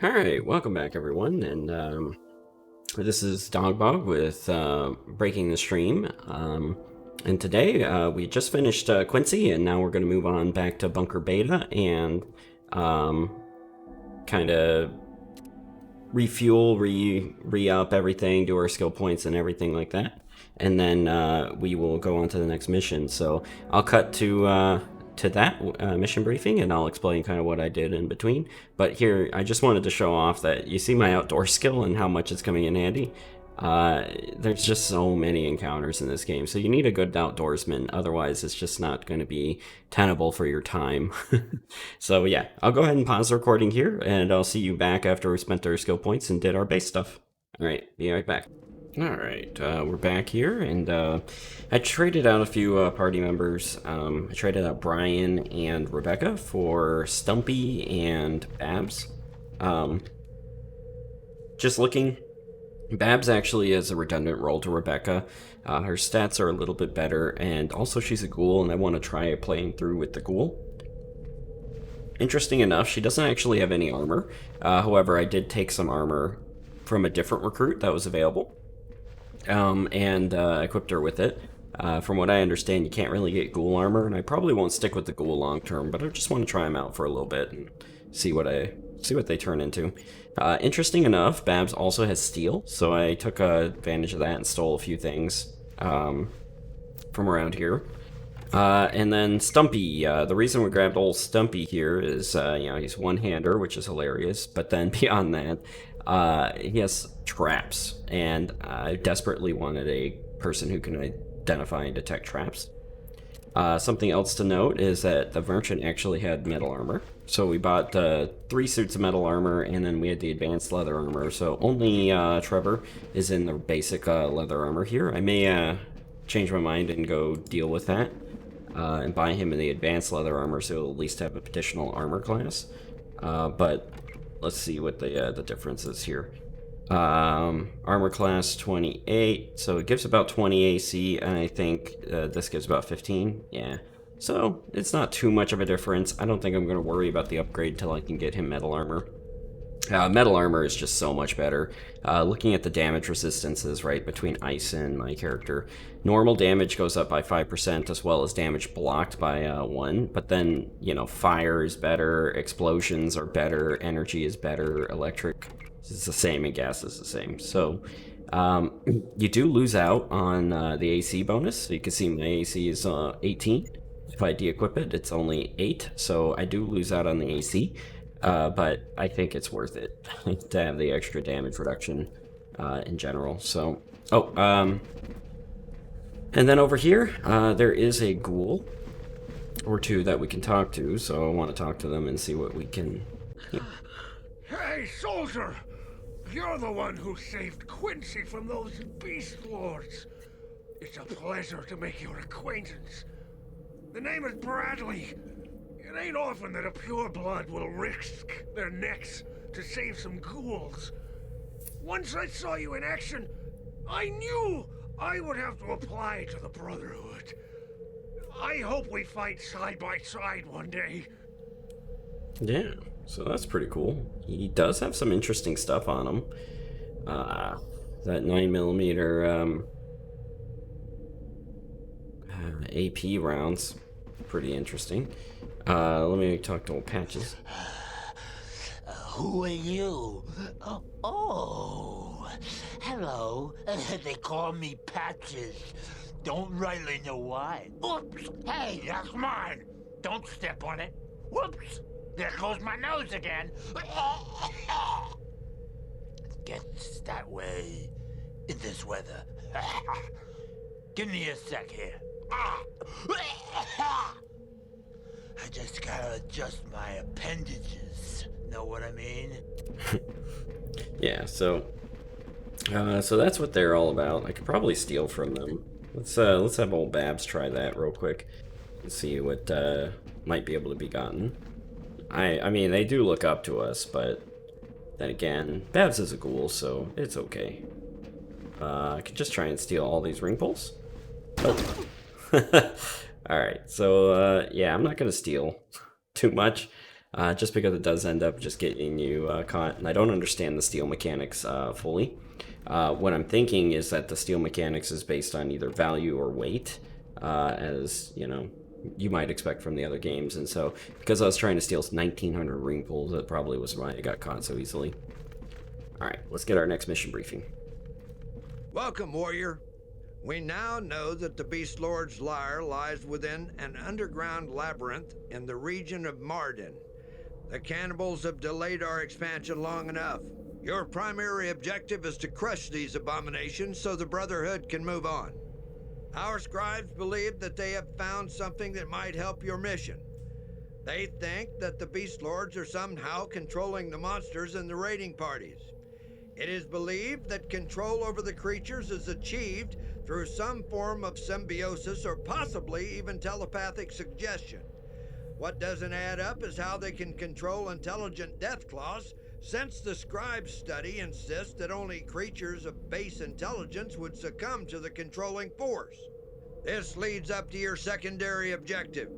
Alright, welcome back everyone, and this is Dogbog with Breaking the Stream. And today we just finished Quincy, and now we're going to move on back to Bunker Beta and kind of refuel, re-up everything, do our skill points and everything like that. And then we will go on to the next mission. So I'll cut to that mission briefing, and I'll explain kind of what I did in between. But here, I just wanted to show off that you see my outdoor skill and how much it's coming in handy. There's just so many encounters in this game, so you need a good outdoorsman, otherwise it's just not going to be tenable for your time. So yeah, I'll go ahead and pause the recording here, and I'll see you back after we spent our skill points and did our base stuff. Alright, be right back. Alright, we're back here, and I traded out a few party members. I traded out Brian and Rebecca for Stumpy and Babs. Just looking, Babs actually is a redundant role to Rebecca. Her stats are a little bit better, and also she's a ghoul, and I want to try playing through with the ghoul. Interesting enough, she doesn't actually have any armor. However, I did take some armor from a different recruit that was available. And equipped her with it. From what I understand, you can't really get ghoul armor, and I probably won't stick with the ghoul long term, but I just want to try them out for a little bit and see what they turn into. Interesting enough, Babs also has steel, so I took advantage of that and stole a few things from around here. And then Stumpy, the reason we grabbed old Stumpy here is, he's one-hander, which is hilarious, but then beyond that, he has traps, and I desperately wanted a person who can identify and detect traps. Something else to note is that the merchant actually had metal armor, so we bought 3 suits of metal armor, and then we had the advanced leather armor, so only Trevor is in the basic leather armor here. I may change my mind and go deal with that and buy him in the advanced leather armor, so he'll at least have a additional armor class. But let's see what the difference is here. Armor class 28, so it gives about 20 AC, and I think this gives about 15. Yeah, so it's not too much of a difference. I don't think I'm going to worry about the upgrade till I can get him metal armor. Metal armor is just so much better. Looking at the damage resistances, right, between ice and my character, normal damage goes up by 5%, as well as damage blocked by 1, but then, fire is better, explosions are better, energy is better, electric is the same, and gas is the same. So you do lose out on the AC bonus. So you can see my AC is 18. If I de-equip it, it's only 8, so I do lose out on the AC. But I think it's worth it to have the extra damage reduction in general. So, and then over here, there is a ghoul or two that we can talk to. So I want to talk to them and see what we can. Hey, soldier! You're the one who saved Quincy from those Beastlords. It's a pleasure to make your acquaintance. The name is Bradley. It ain't often that a pureblood will risk their necks to save some ghouls. Once I saw you in action, I knew I would have to apply to the Brotherhood. I hope we fight side by side one day. Yeah, so that's pretty cool. He does have some interesting stuff on him. That 9mm AP rounds, pretty interesting. Let me talk to old Patches. Who are you? Oh, hello. They call me Patches. Don't rightly know why. Oops! Hey, that's mine. Don't step on it. Whoops! There goes my nose again. It gets that way in this weather. Give me a sec here. I just gotta adjust my appendages. Know what I mean? Yeah, so that's what they're all about. I could probably steal from them. Let's have old Babs try that real quick and see what might be able to be gotten. I mean, they do look up to us, but then again, Babs is a ghoul, so it's okay. I could just try and steal all these ring pulls. Oh. Alright, so yeah, I'm not gonna steal too much. just because it does end up just getting you caught. And I don't understand the steal mechanics fully. What I'm thinking is that the steal mechanics is based on either value or weight, as you know, you might expect from the other games. And so, because I was trying to steal 1,900 ring pools, that probably was why I got caught so easily. All right, let's get our next mission briefing. Welcome, warrior. We now know that the Beastlord's lair lies within an underground labyrinth in the region of Mardin. The cannibals have delayed our expansion long enough. Your primary objective is to crush these abominations so the Brotherhood can move on. Our scribes believe that they have found something that might help your mission. They think that the Beastlords are somehow controlling the monsters and the raiding parties. It is believed that control over the creatures is achieved through some form of symbiosis or possibly even telepathic suggestion. What doesn't add up is how they can control intelligent deathclaws, since the scribe's study insists that only creatures of base intelligence would succumb to the controlling force. This leads up to your secondary objective.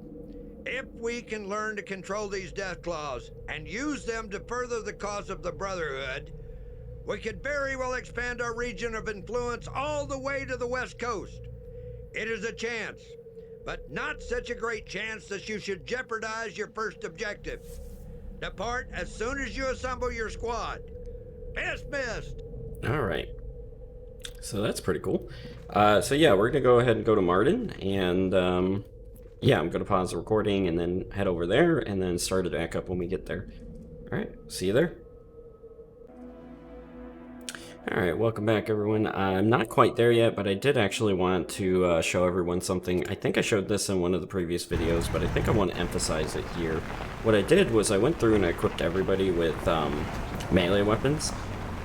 If we can learn to control these deathclaws and use them to further the cause of the Brotherhood, we could very well expand our region of influence all the way to the West Coast. It is a chance, but not such a great chance that you should jeopardize your first objective. Depart as soon as you assemble your squad. Dismissed! Alright. So that's pretty cool. So yeah, we're going to go ahead and go to Mardin, and yeah, I'm going to pause the recording and then head over there, and then start it back up when we get there. Alright, see you there. Alright, welcome back everyone. I'm not quite there yet, but I did actually want to show everyone something. I think I showed this in one of the previous videos, but I think I want to emphasize it here. What I did was I went through and I equipped everybody with melee weapons,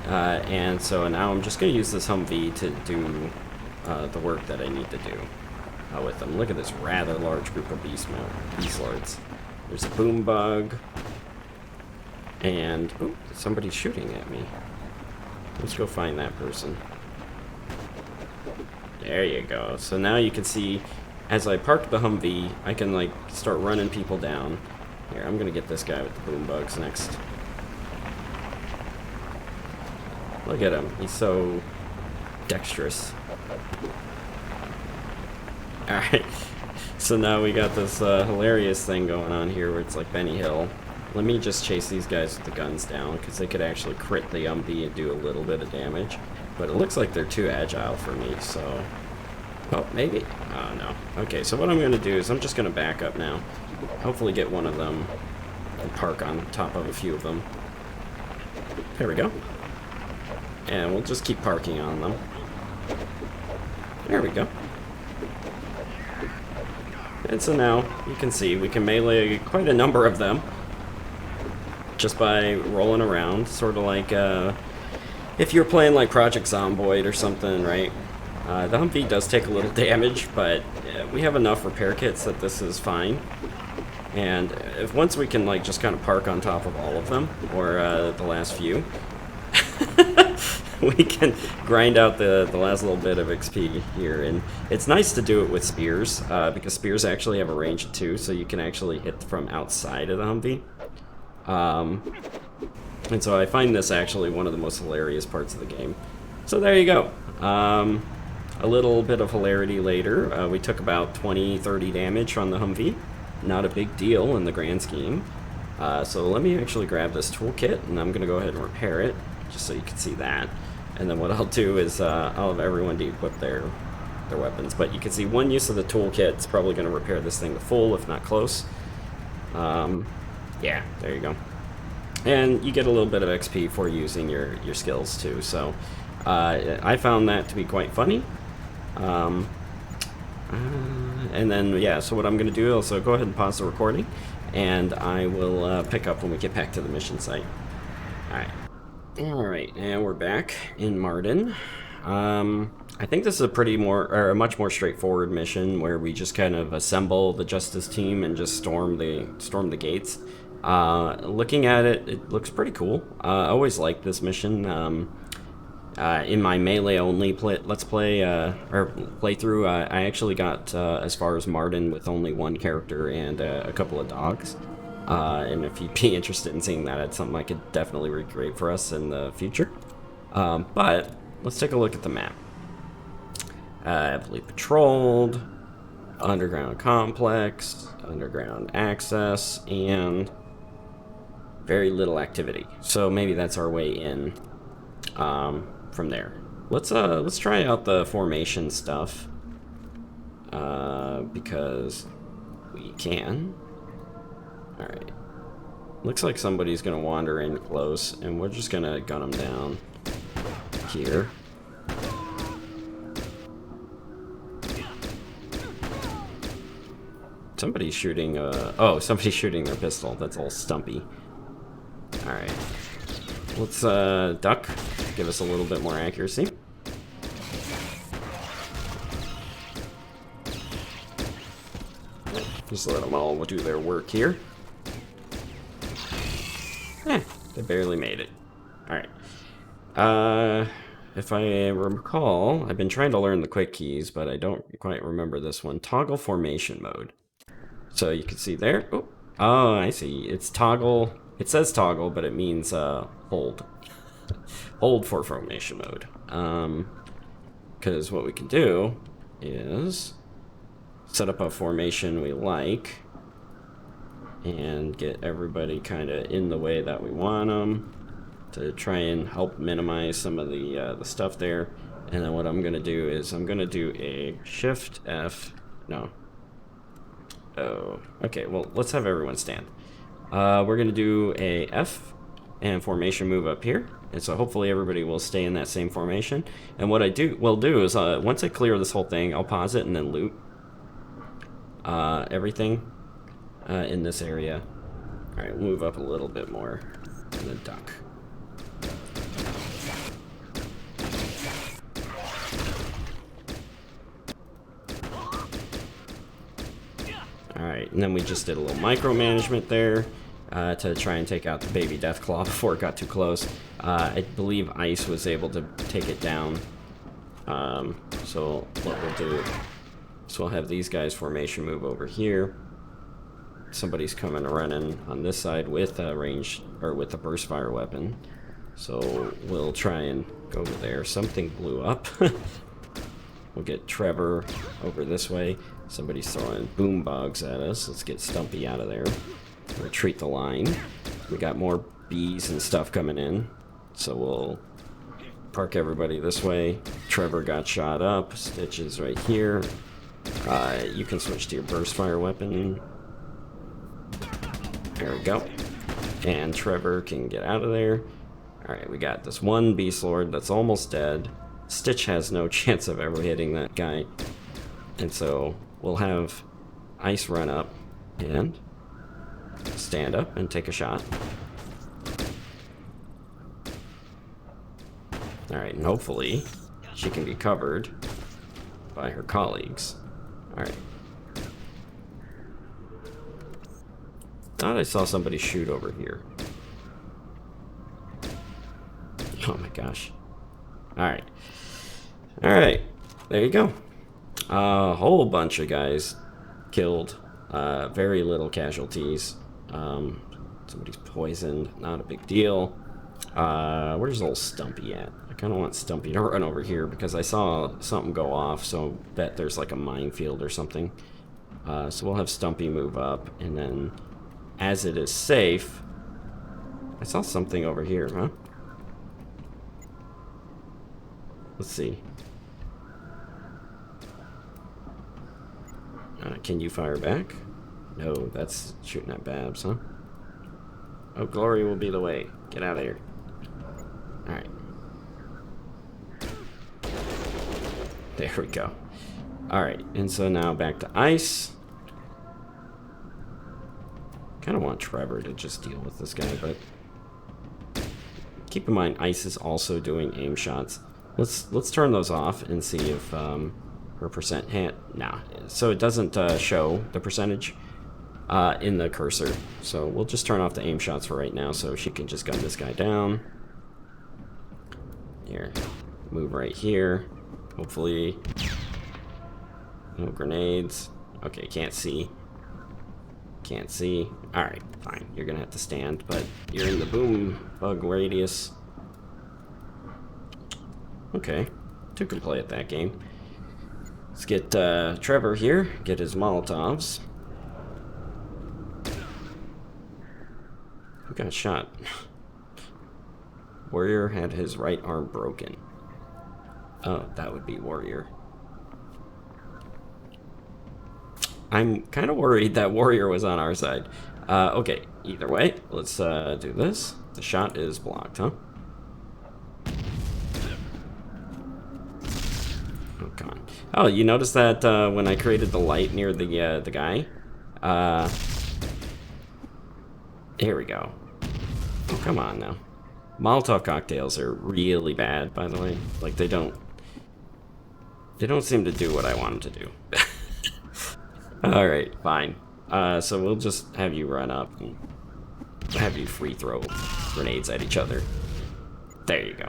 and so now I'm just going to use this Humvee to do the work that I need to do with them. Look at this rather large group of Beastlords. There's a boom bug, and oh, somebody's shooting at me. Let's go find that person. There you go. So now you can see, as I park the Humvee, I can like start running people down. Here, I'm gonna get this guy with the boom bugs next. Look at him. He's so dexterous. Alright. So now we got this hilarious thing going on here where it's like Benny Hill. Let me just chase these guys with the guns down, because they could actually crit the Humvee and do a little bit of damage. But it looks like they're too agile for me, so... Oh, maybe? Oh, no. Okay, so what I'm going to do is I'm just going to back up now. Hopefully get one of them and park on top of a few of them. There we go. And we'll just keep parking on them. There we go. And so now, you can see, we can melee quite a number of them just by rolling around, sort of like if you're playing like Project Zomboid or something, right? The Humvee does take a little damage, but we have enough repair kits that this is fine. And if once we can like just kind of park on top of all of them, or the last few, we can grind out the last little bit of XP here. And it's nice to do it with spears, because spears actually have a range of 2, so you can actually hit from outside of the Humvee. And so I find this actually one of the most hilarious parts of the game. So there you go. A little bit of hilarity later. We took about 20-30 damage from the Humvee. Not a big deal in the grand scheme. So let me actually grab this toolkit, and I'm going to go ahead and repair it, just so you can see that. And then what I'll do is I'll have everyone de-equip their weapons. But you can see one use of the toolkit is probably going to repair this thing to full, if not close. Yeah, there you go. And you get a little bit of XP for using your skills too, so I found that to be quite funny. And then, yeah, so what I'm going to do is I'll go ahead and pause the recording, and I will pick up when we get back to the mission site. Alright, and we're back in Mardin. I think this is a much more straightforward mission where we just kind of assemble the Justice team and just storm the gates. Looking at it, it looks pretty cool. I always liked this mission. In my melee only playthrough, I actually got as far as Mardin with only one character and a couple of dogs. And if you'd be interested in seeing that, it's something I could definitely recreate for us in the future. But let's take a look at the map. Heavily patrolled, underground complex, underground access, and very little activity. So maybe that's our way in from there. Let's try out the formation stuff because we can. All right. Looks like somebody's gonna wander in close, and we're just gonna gun them down here. Somebody's shooting. Oh, somebody's shooting their pistol. That's all stumpy. All right. Let's duck. Give us a little bit more accuracy. Just let them all do their work here. They barely made it. Alright. If I recall, I've been trying to learn the quick keys, but I don't quite remember this one. Toggle formation mode. So you can see there. Oh, I see. It's toggle. It says toggle, but it means hold. Hold for formation mode. Because what we can do is set up a formation we like and get everybody kind of in the way that we want them to try and help minimize some of the stuff there. And then what I'm going to do is I'm going to do a Shift F. No. Oh, okay. Well, let's have everyone stand. We're going to do a F and formation move up here. And so hopefully everybody will stay in that same formation. And what I will do is once I clear this whole thing, I'll pause it and then loot everything in this area. All right, we'll move up a little bit more and then duck. All right, and then we just did a little micromanagement there to try and take out the baby Deathclaw before it got too close. I believe Ice was able to take it down. So what we'll do, so we'll have these guys formation move over here. Somebody's coming running on this side with a range or with a burst fire weapon. So we'll try and go over there. Something blew up. We'll get Trevor over this way. Somebody's throwing boom bogs at us. Let's get Stumpy out of there. Retreat the line. We got more bees and stuff coming in. So we'll park everybody this way. Trevor got shot up. Stitch is right here. You can switch to your burst fire weapon. There we go. And Trevor can get out of there. Alright, we got this one Beastlord that's almost dead. Stitch has no chance of ever hitting that guy. And so we'll have Ice run up and stand up and take a shot. Alright, and hopefully she can be covered by her colleagues. Alright. Thought I saw somebody shoot over here. Oh my gosh. Alright. Alright. There you go. A whole bunch of guys killed. Very little casualties. Somebody's poisoned. Not a big deal. Where's old Stumpy at? I kind of want Stumpy to run over here because I saw something go off, so I bet there's like a minefield or something. So we'll have Stumpy move up, and then as it is safe... I saw something over here, huh? Let's see. Can you fire back? No, that's shooting at Babs, huh? Oh, glory will be the way. Get out of here. Alright. There we go. Alright, and so now back to Ice. Kind of want Trevor to just deal with this guy, but keep in mind Ice is also doing aim shots. Let's turn those off and see if her percent hit. Nah, so it doesn't show the percentage in the cursor. So we'll just turn off the aim shots for right now, so she can just gun this guy down. Here, move right here. Hopefully, no grenades. Okay, can't see. Can't see. Alright, fine. You're gonna have to stand, but you're in the boom bug radius. Okay. Two can play at that game. Let's get Trevor here. Get his Molotovs. Who got shot? Warrior had his right arm broken. Oh, that would be Warrior. I'm kind of worried that Warrior was on our side. Okay, either way, let's do this. The shot is blocked, huh? Oh, come on. Oh, you noticed that when I created the light near the guy? Here we go. Oh, come on now. Molotov cocktails are really bad, by the way. Like, they don't seem to do what I want them to do. Alright, fine. So we'll just have you run up and have you free throw grenades at each other. There you go.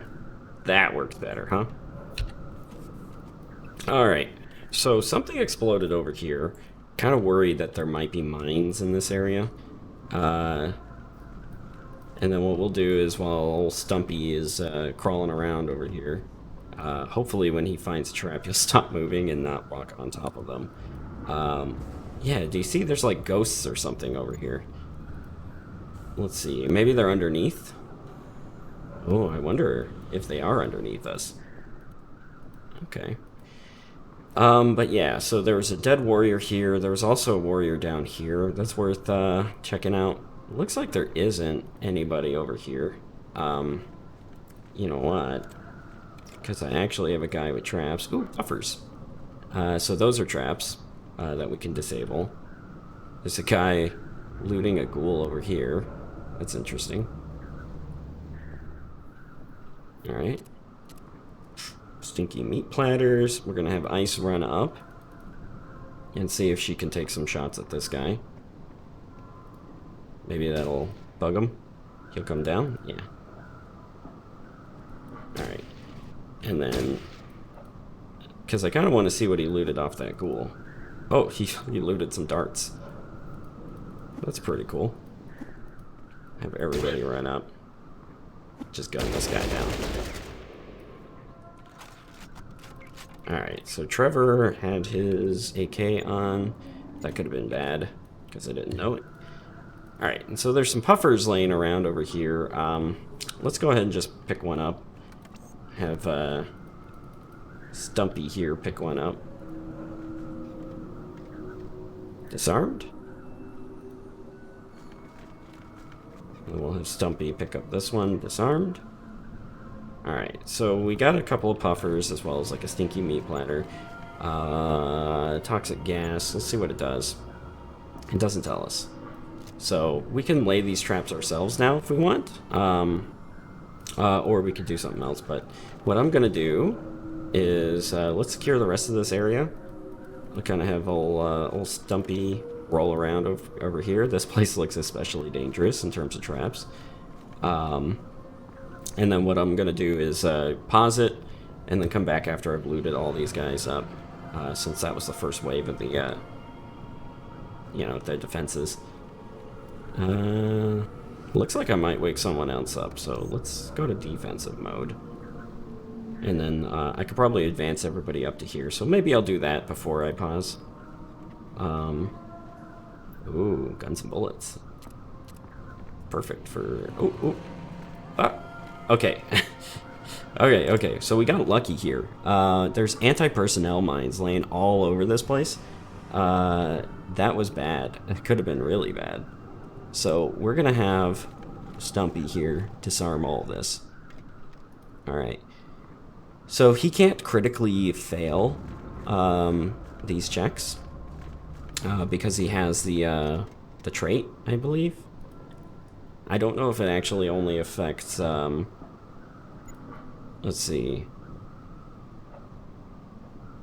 That worked better, huh? Alright, so something exploded over here. Kind of worried that there might be mines in this area. And then what we'll do is, while old Stumpy is crawling around over here, hopefully when he finds a trap, he'll stop moving and not walk on top of them. Yeah, do you see there's like ghosts or something over here? Let's see, maybe they're underneath? Oh, I wonder if they are underneath us. Okay. But yeah, so there was a dead warrior here. There was also a warrior down here. That's worth checking out. Looks like there isn't anybody over here. You know what? Because I actually have a guy with traps. Ooh, buffers. So those are traps that we can disable. There's a guy looting a ghoul over here. That's interesting. Alright. Stinky meat platters. We're gonna have Ice run up and see if she can take some shots at this guy. Maybe that'll bug him. He'll come down? Yeah. Alright. And then, because I kind of want to see what he looted off that ghoul. Oh, he looted some darts. That's pretty cool. Have everybody run up. Just gun this guy down. Alright, so Trevor had his AK on. That could have been bad, because I didn't know it. Alright, and so there's some puffers laying around over here. Let's go ahead and just pick one up. Have Stumpy here pick one up. Disarmed? And we'll have Stumpy pick up this one, disarmed. Alright, so we got a couple of puffers as well as like a stinky meat platter. Toxic gas, let's see what it does. It doesn't tell us. So we can lay these traps ourselves now if we want. Or we could do something else, but what I'm gonna do is let's secure the rest of this area. We'll kind of have old Stumpy roll around over here. This place looks especially dangerous in terms of traps. And then what I'm gonna do is pause it and then come back after I've looted all these guys up, since that was the first wave of the the defenses. Looks like I might wake someone else up, so let's go to defensive mode. And then I could probably advance everybody up to here, so maybe I'll do that before I pause. Ooh, guns and bullets. Perfect for... Ooh. Ah, okay. Okay, so we got lucky here. There's anti-personnel mines laying all over this place. That was bad. It could have been really bad. So we're gonna have Stumpy here disarm all of this. Alright. So he can't critically fail these checks because he has the trait, I believe. I don't know if it actually only affects let's see.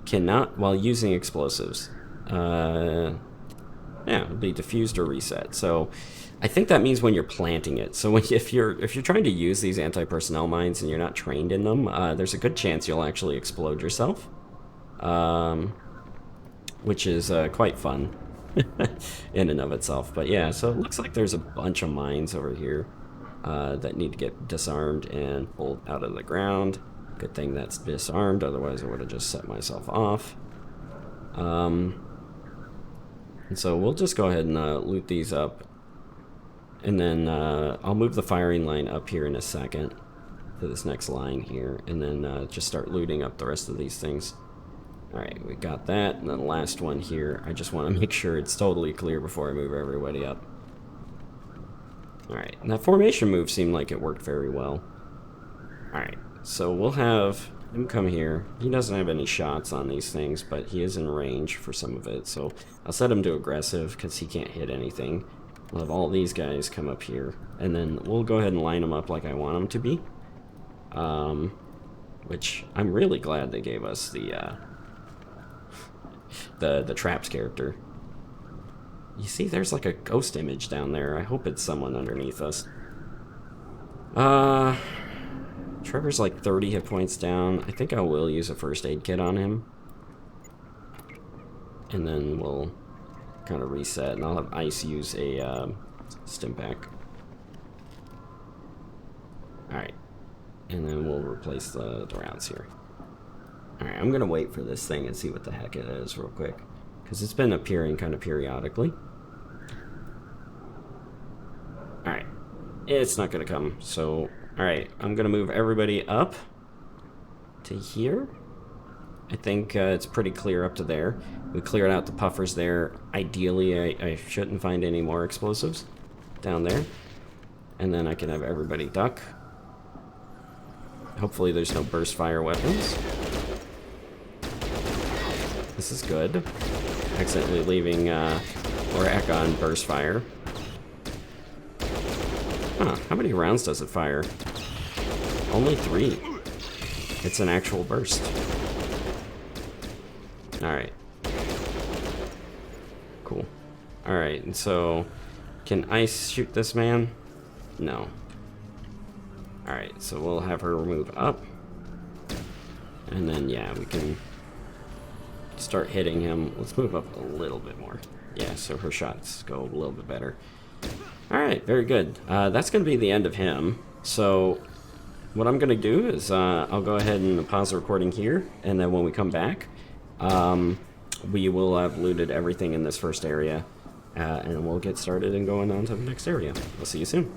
Cannot while using explosives. Yeah, it'll be diffused or reset. So I think that means when you're planting it. So if you're trying to use these anti-personnel mines and you're not trained in them, there's a good chance you'll actually explode yourself, which is quite fun. in and of itself. But yeah, so it looks like there's a bunch of mines over here that need to get disarmed and pulled out of the ground. Good thing that's disarmed, otherwise I would have just set myself off. And so we'll just go ahead and loot these up. And then I'll move the firing line up here in a second to this next line here, and then just start looting up the rest of these things. Alright, we got that, and then the last one here, I just want to make sure it's totally clear before I move everybody up. Alright, and that formation move seemed like it worked very well. Alright, so we'll have him come here. He doesn't have any shots on these things, but he is in range for some of it, so I'll set him to aggressive because he can't hit anything. We'll have all these guys come up here, and then we'll go ahead and line them up like I want them to be. Which I'm really glad they gave us the traps character. You see, there's like a ghost image down there. I hope it's someone underneath us. Trevor's like 30 hit points down. I think I will use a first aid kit on him. And then we'll kind of reset, and I'll have Ice use a stim pack. Alright. And then we'll replace the rounds here. Alright, I'm gonna wait for this thing and see what the heck it is real quick, because it's been appearing kind of periodically. Alright, it's not gonna come, so alright, I'm gonna move everybody up to here. I think it's pretty clear up to there. We cleared out the puffers there. Ideally, I shouldn't find any more explosives down there. And then I can have everybody duck. Hopefully there's no burst fire weapons. This is good. Accidentally leaving Lrac on burst fire. Huh, how many rounds does it fire? Only 3. It's an actual burst. Alright. Cool. Alright, and so can Ice shoot this man? No. Alright, so we'll have her move up. And then, yeah, we can start hitting him. Let's move up a little bit more. Yeah, so her shots go a little bit better. Alright, very good. That's going to be the end of him. So what I'm going to do is I'll go ahead and pause the recording here. And then when we come back, we will have looted everything in this first area. And we'll get started and going on to the next area. We'll see you soon.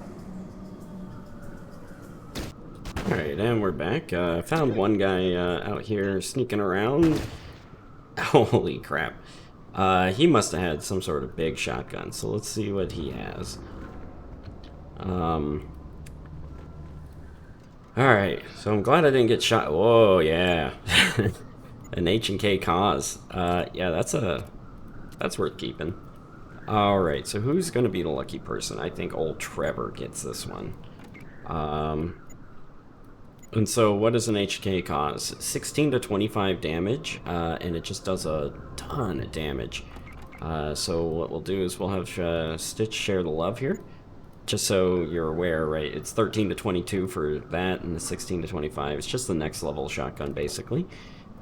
Alright, and we're back. Found one guy out here sneaking around. Holy crap. He must have had some sort of big shotgun, so let's see what he has. Alright, so I'm glad I didn't get shot. Whoa, yeah. An H&K cause. Yeah, that's worth keeping. Alright, so who's gonna be the lucky person? I think old Trevor gets this one. And so what does an HK cause? 16 to 25 damage, and it just does a ton of damage. So what we'll do is we'll have Stitch share the love here. Just so you're aware, right, it's 13 to 22 for that, and the 16 to 25. It's just the next level shotgun, basically.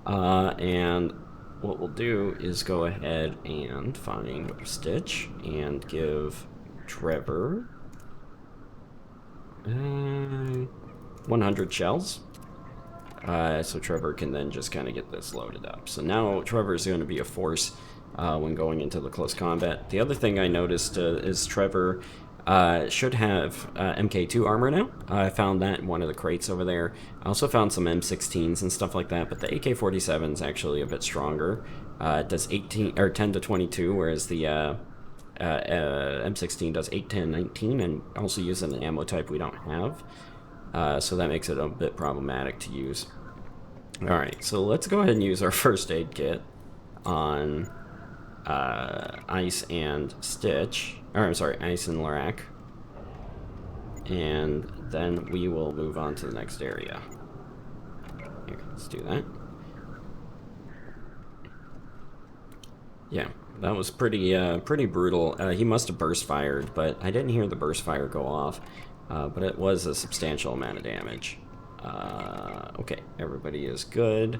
And what we'll do is go ahead and find Stitch and give Trevor 100 shells. So Trevor can then just kind of get this loaded up. So now Trevor is going to be a force when going into the close combat. The other thing I noticed is Trevor should have MK2 armor now. I found that in one of the crates over there. I also found some M16s and stuff like that, but the AK-47 is actually a bit stronger. It does 10 to 22, whereas the M16 does 8, 10, 19, and also uses an ammo type we don't have. So that makes it a bit problematic to use. Alright, so let's go ahead and use our first aid kit on Ice and Stitch. Or, I'm sorry, Ice and Lrac. And then we will move on to the next area. Here, let's do that. Yeah, that was pretty brutal. He must have burst fired, but I didn't hear the burst fire go off. But it was a substantial amount of damage. Okay, everybody is good.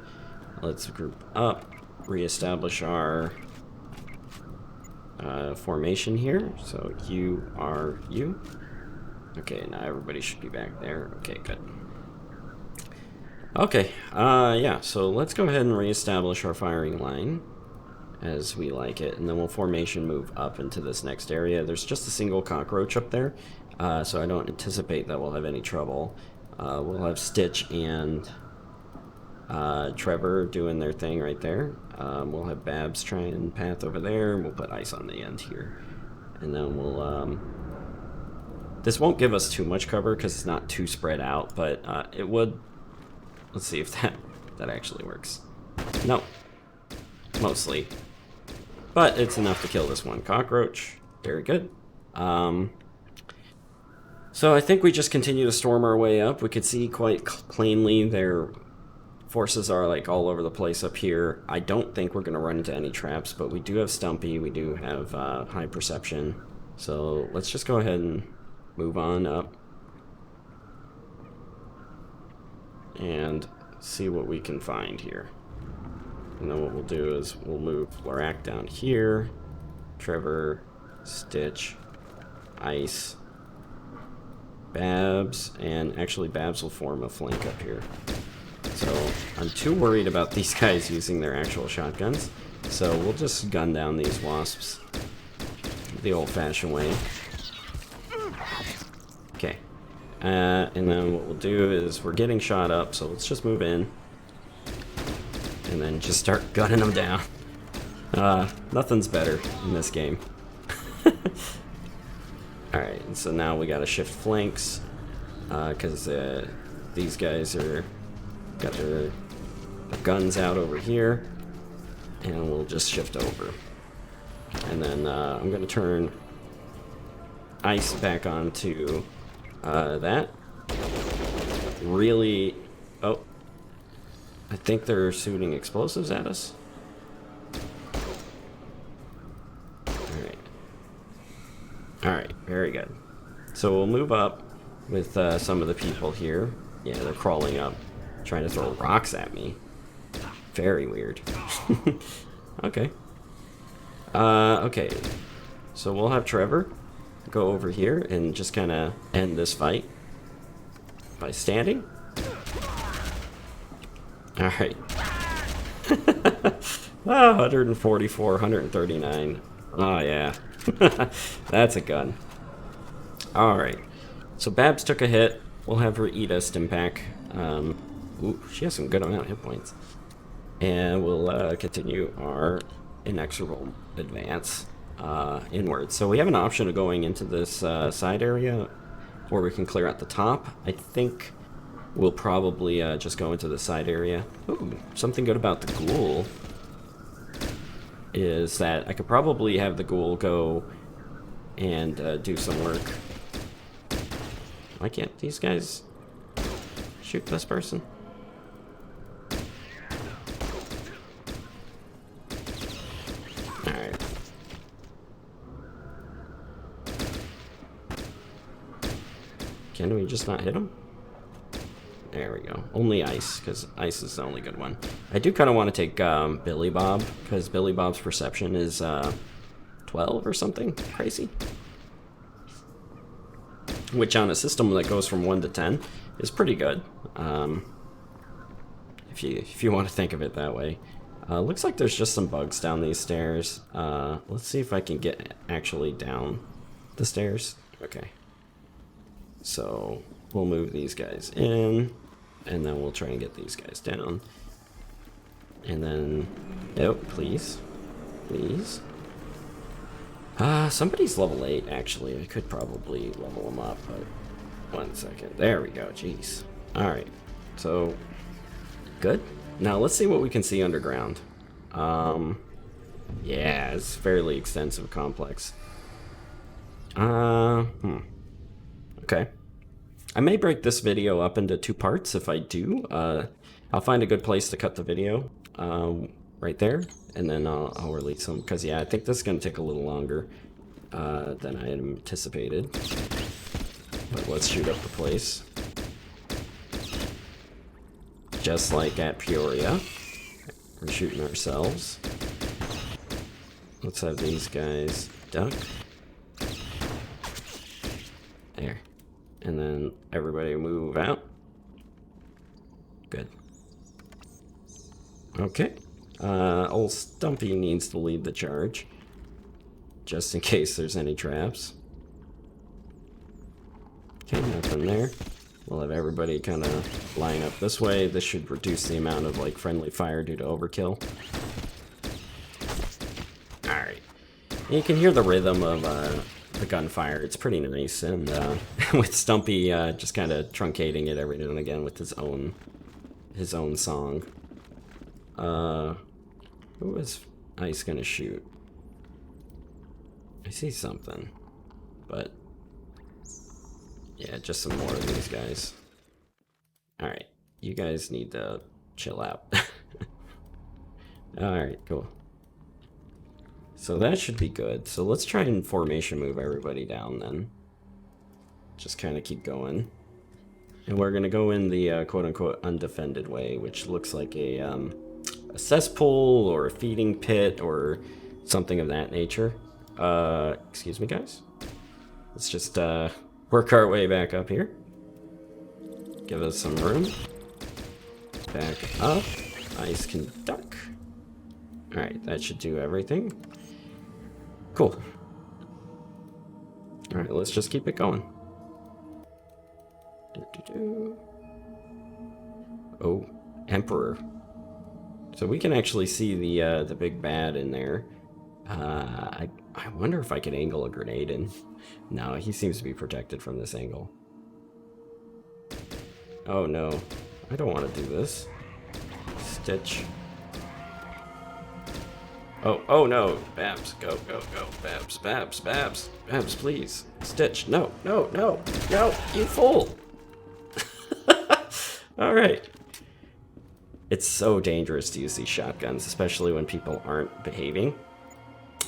Let's group up, reestablish our formation here. So you are you. Okay, now everybody should be back there. Okay, good. Okay, yeah, so let's go ahead and reestablish our firing line as we like it, and then we'll formation move up into this next area. There's just a single cockroach up there, so I don't anticipate that we'll have any trouble. We'll have Stitch and Trevor doing their thing right there. We'll have Babs trying path over there, and we'll put ice on the end here. And then we'll, this won't give us too much cover because it's not too spread out, but it would. Let's see if that actually works. No, mostly. But it's enough to kill this one cockroach. Very good. So I think we just continue to storm our way up. We could see quite plainly their forces are like all over the place up here. I don't think we're going to run into any traps, but we do have Stumpy. We do have high perception. So let's just go ahead and move on up and see what we can find here. And then what we'll do is we'll move Lrac down here, Trevor, Stitch, Ice, Babs, and actually Babs will form a flank up here. So I'm too worried about these guys using their actual shotguns, so we'll just gun down these wasps the old-fashioned way. Okay, and then what we'll do is we're getting shot up, so let's just move in and then just start gunning them down. Nothing's better in this game. Alright, so now we gotta shift flanks, because these guys are got their guns out over here, and we'll just shift over. And then I'm gonna turn Ice back onto that. Really, oh, I think they're shooting explosives at us. Alright, very good. So we'll move up with some of the people here. Yeah, they're crawling up, trying to throw rocks at me. Very weird. Okay. Okay. So we'll have Trevor go over here and just kind of end this fight by standing. Alright. 144, 139. Oh, yeah. That's a gun. Alright. So Babs took a hit. We'll have her eat a stim pack. Ooh, she has some good amount of hit points. And we'll continue our inexorable advance inward. So we have an option of going into this side area, or we can clear out the top. I think we'll probably just go into the side area. Ooh, something good about the ghoul is that I could probably have the ghoul go and do some work. Why can't these guys shoot this person? Alright. Can we just not hit him? There we go. Only Ice, because Ice is the only good one. I do kind of want to take Billy Bob, because Billy Bob's perception is 12 or something crazy. Which on a system that goes from 1 to 10 is pretty good. If you want to think of it that way. Looks like there's just some bugs down these stairs. Let's see if I can get actually down the stairs. Okay. So we'll move these guys in, and then we'll try and get these guys down. And then, oh, please. Please. Somebody's level 8, actually. I could probably level them up, but 1 second. There we go, jeez. Alright, so, good. Now, let's see what we can see underground. Yeah, it's fairly extensive complex. Okay. I may break this video up into 2 parts. If I do, I'll find a good place to cut the video right there, and then I'll release them. Because, yeah, I think this is going to take a little longer than I had anticipated. But let's shoot up the place. Just like at Peoria. We're shooting ourselves. Let's have these guys duck. There. And then everybody move out. Good. Okay. Old Stumpy needs to lead the charge. Just in case there's any traps. Okay, nothing there. We'll have everybody kind of line up this way. This should reduce the amount of, like, friendly fire due to overkill. Alright. You can hear the rhythm of the gunfire. It's pretty nice. And with Stumpy just kind of truncating it every now and again with his own song. Who is Ice gonna shoot? I see something. But yeah, just some more of these guys. Alright, you guys need to chill out. Alright, cool. So that should be good. So let's try and formation move everybody down then. Just kind of keep going. And we're going to go in the quote-unquote undefended way, which looks like a cesspool or a feeding pit or something of that nature. Excuse me, guys. Let's just work our way back up here. Give us some room. Back up. Ice can duck. Alright, that should do everything. Cool. Alright, let's just keep it going. Oh, Emperor. So we can actually see the big bad in there. I wonder if I could angle a grenade in. No, he seems to be protected from this angle. Oh no, I don't want to do this. Stitch. Oh no, Babs, go, Babs, Babs, please. Stitch, no, you fool! Alright. It's so dangerous to use these shotguns, especially when people aren't behaving.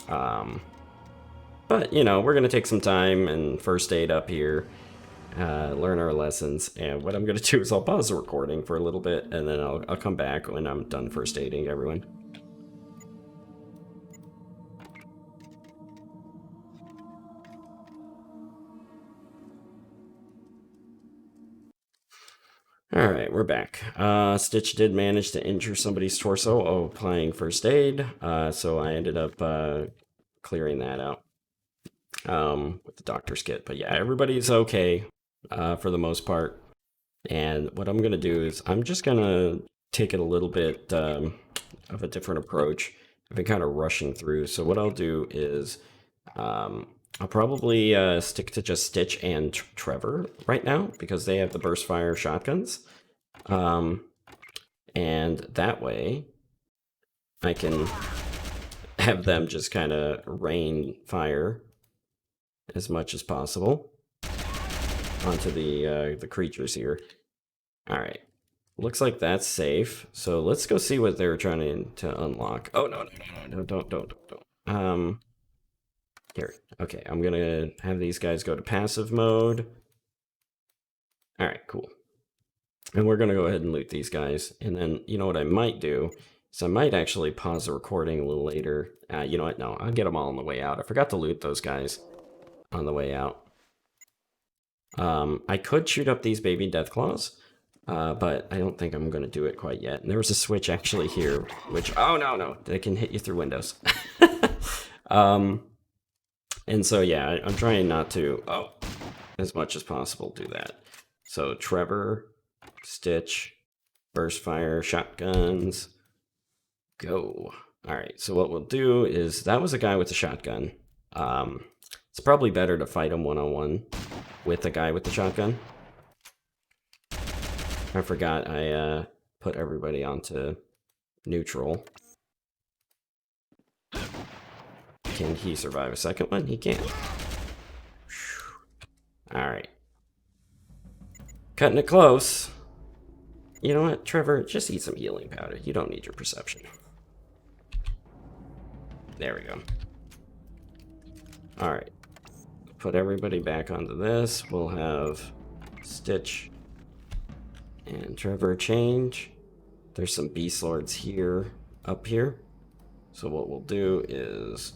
But, you know, we're gonna take some time and first aid up here, learn our lessons, and what I'm gonna do is I'll pause the recording for a little bit, and then I'll come back when I'm done first aiding everyone. Alright, we're back. Stitch did manage to injure somebody's torso applying first aid, so I ended up clearing that out with the doctor's kit. But yeah, everybody's okay for the most part. And what I'm going to do is I'm just going to take it a little bit of a different approach. I've been kind of rushing through, so what I'll do is I'll probably stick to just Stitch and Trevor right now, because they have the burst fire shotguns. And that way, I can have them just kind of rain fire as much as possible onto the creatures here. Alright, looks like that's safe. So let's go see what they're trying to unlock. Oh, no, don't. Here, okay, I'm gonna have these guys go to passive mode. Alright, cool. And we're gonna go ahead and loot these guys. And then, you know what I might do? So I might actually pause the recording a little later. You know what? No, I'll get them all on the way out. I forgot to loot those guys on the way out. I could shoot up these baby Deathclaws, but I don't think I'm gonna do it quite yet. And there was a switch actually here, which, oh no, they can hit you through windows. And so, yeah, I'm trying not to, as much as possible do that. So, Trevor, Stitch, burst fire, shotguns, go. All right, so what we'll do is, that was a guy with a shotgun. It's probably better to fight him one-on-one with the guy with the shotgun. I forgot I put everybody onto neutral. Can he survive a second one? He can. Alright. Cutting it close. You know what, Trevor? Just eat some healing powder. You don't need your perception. There we go. Alright. Put everybody back onto this. We'll have Stitch and Trevor change. There's some Beastlords here, up here. So what we'll do is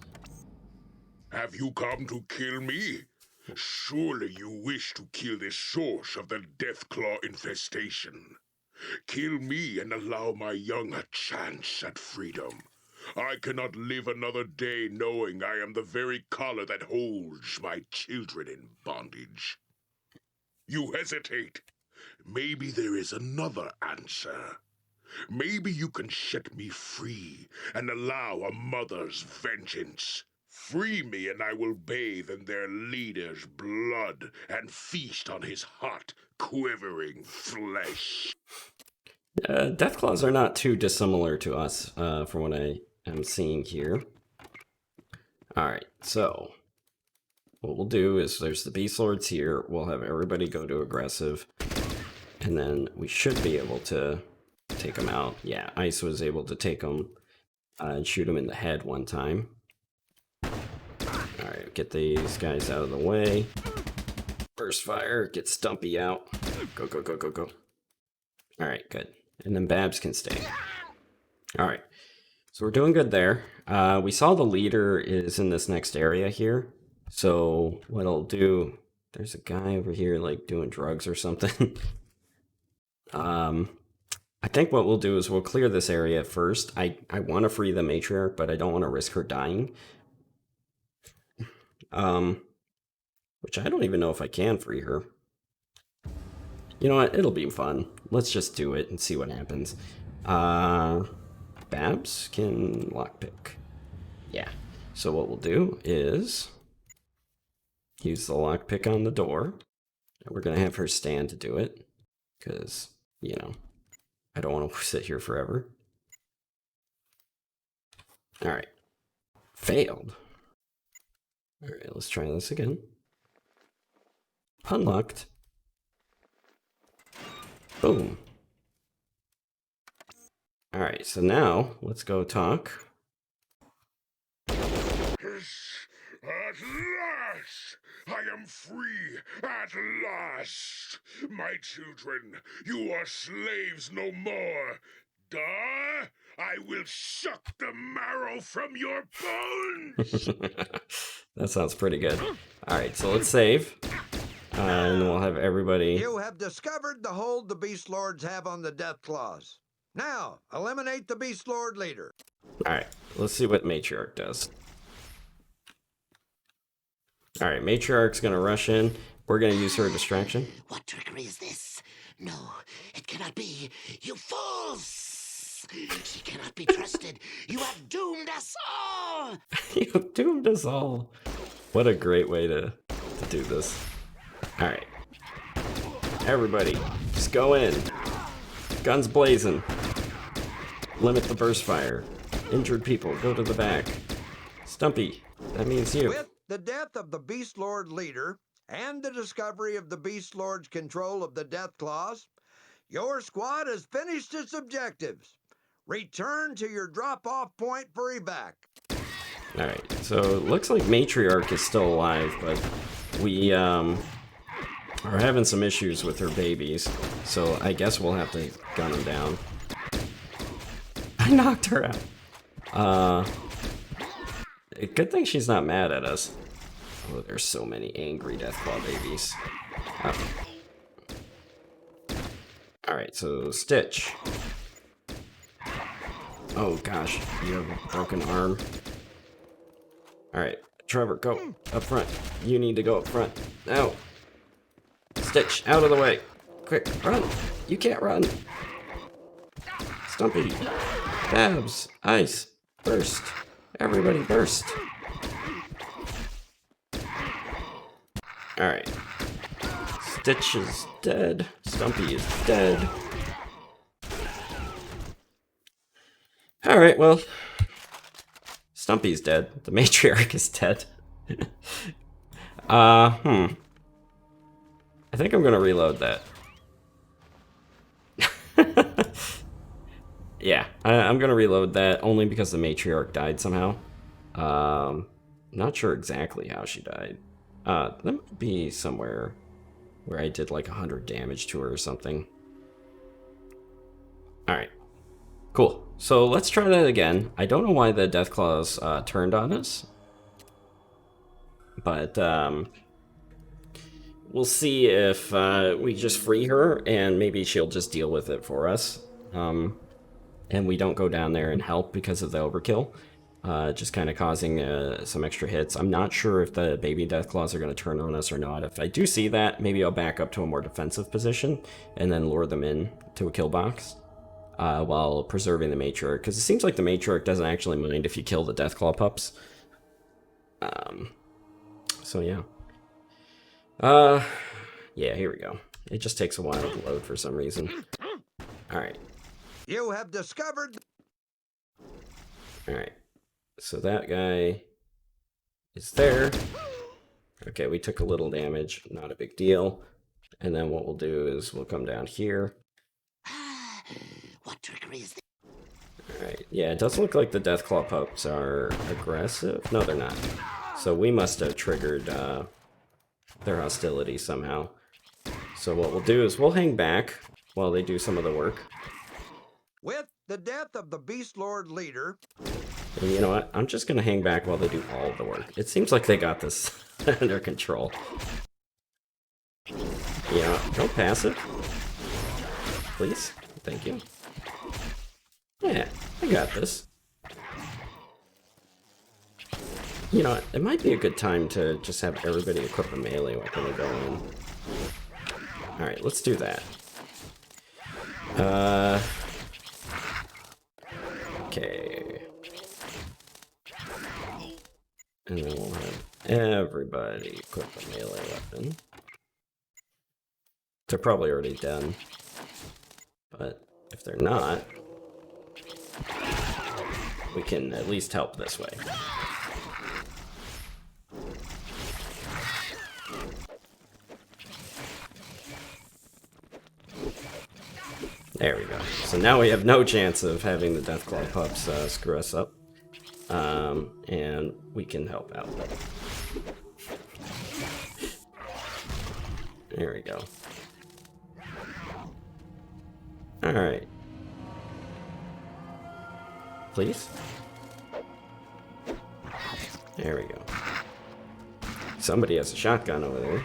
Have you come to kill me? Surely you wish to kill the source of the Deathclaw infestation. Kill me and allow my young a chance at freedom. I cannot live another day knowing I am the very collar that holds my children in bondage. You hesitate. Maybe there is another answer. Maybe you can set me free and allow a mother's vengeance. Free me and I will bathe in their leader's blood and feast on his hot, quivering flesh. Deathclaws are not too dissimilar to us, from what I am seeing here. Alright, so what we'll do is there's the Beastlords here. We'll have everybody go to aggressive, and then we should be able to take them out. Yeah, Ice was able to take them and shoot him in the head one time. Alright, get these guys out of the way. Burst fire, get Stumpy out. Go, go, go, go, go. Alright, good. And then Babs can stay. Alright, so we're doing good there. We saw the leader is in this next area here. So what I'll do, there's a guy over here like doing drugs or something. I think what we'll do is we'll clear this area first. I want to free the matriarch, but I don't want to risk her dying. Which I don't even know if I can free her. You know what? It'll be fun. Let's just do it and see what happens. Babs can lockpick. Yeah. So what we'll do is use the lockpick on the door. We're going to have her stand to do it. Because, you know, I don't want to sit here forever. Alright. Failed. Alright, let's try this again. Unlocked. Boom. Alright, so now, let's go talk. At last! I am free! At last! My children, you are slaves no more! Duh! I will suck the marrow from your bones! That sounds pretty good. Alright, so let's save. And we'll have everybody... You have discovered the hold the Beastlords have on the Deathclaws. Now, eliminate the Beastlord leader. Alright, let's see what Matriarch does. Alright, Matriarch's gonna rush in. We're gonna use her distraction. What trickery is this? No, it cannot be. You fools! She cannot be trusted. You have doomed us all! You doomed us all. What a great way to do this. Alright. Everybody, just go in. Guns blazing. Limit the burst fire. Injured people, go to the back. Stumpy, that means you. With the death of the Beastlord leader and the discovery of the Beastlord's control of the Deathclaws, your squad has finished its objectives. Return to your drop-off point for evac. Alright, so it looks like Matriarch is still alive, but we are having some issues with her babies, so I guess we'll have to gun them down. I knocked her out. Good thing she's not mad at us. Oh, there's so many angry Deathclaw babies. Alright, so Stitch. Oh gosh, you have a broken arm. Alright, Trevor, go up front. You need to go up front. Now. Stitch, out of the way. Quick, run. You can't run. Stumpy. Babs. Ice. Burst. Everybody burst. Alright. Stitch is dead. Stumpy is dead. Alright, well. Stumpy's dead. The Matriarch is dead. I think I'm gonna reload that. Yeah, I'm gonna reload that only because the Matriarch died somehow. Not sure exactly how she died. That might be somewhere where I did like 100 damage to her or something. Alright. Cool. So let's try that again. I don't know why the Deathclaws turned on us. But we'll see if we just free her, and maybe she'll just deal with it for us. And we don't go down there and help because of the overkill. Just kind of causing some extra hits. I'm not sure if the baby Deathclaws are going to turn on us or not. If I do see that, maybe I'll back up to a more defensive position and then lure them in to a kill box while preserving the Matriarch. Because it seems like the Matriarch doesn't actually mind if you kill the Deathclaw pups. So yeah. Yeah, here we go. It just takes a while to load for some reason. Alright. You have discovered... Alright. So that guy is there. Okay, we took a little damage. Not a big deal. And then what we'll do is we'll come down here. What trickery is this? Alright, yeah, it doesn't look like the Deathclaw pups are aggressive. No, they're not. So we must have triggered their hostility somehow. So what we'll do is we'll hang back while they do some of the work. With the death of the Beastlord leader... And you know what? I'm just going to hang back while they do all of the work. It seems like they got this under control. Yeah, don't pass it. Please? Thank you. Yeah, I got this. You know what? It might be a good time to just have everybody equip a melee weapon to go in. Alright, let's do that. Okay. And then we'll have everybody equip a melee weapon. They're probably already done. But if they're not, we can at least help this way. There we go. So now we have no chance of having the Deathclaw pups screw us up. And we can help out. There we go. Alright. Please? There we go. Somebody has a shotgun over there.